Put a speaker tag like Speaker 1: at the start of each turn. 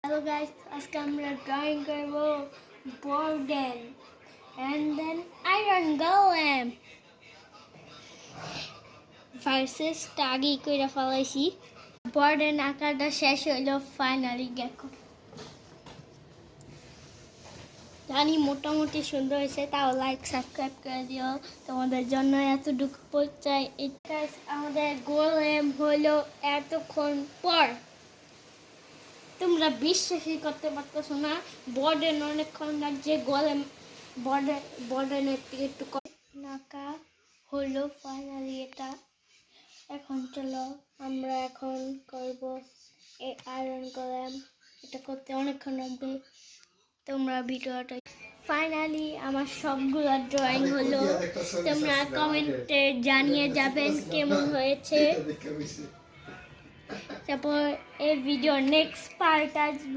Speaker 1: Hello guys, আজকে আমরা drawing করব বর্ডেন and then iron golem versus টাগি কইরা ফলাইছি। বর্ডেন আঁকাটা শেষ হইলো ফাইনালি। দেখো জানি মোটামুটি সুন্দর হয়েছে, তাও লাইক সাবস্ক্রাইব করে দিও, তোমাদের জন্য এতটুকু পৌঁছায়। আমাদের গোলেম হলো এতক্ষণ পর। তোমরা বিশ্বাসই করতে পারতেছো না, বর্ডেন অনেকক্ষণ লাগছে, গোলেম বর্ডেনের থেকে একটু নাকা হলো ফাইনালি এটা। এখন চলো আমরা এখন করব এই আয়রন গোলেম। এটা করতে অনেকক্ষণ লাগবে, তোমরা ভিডিওটা ফাইনালি আমার সবগুলো ড্রয়িং হলো। তোমরা কমেন্টে জানিয়ে যাবেন কেমন হয়েছে। তারপর এই ভিডিওর নেক্সট পার্ট আসবে।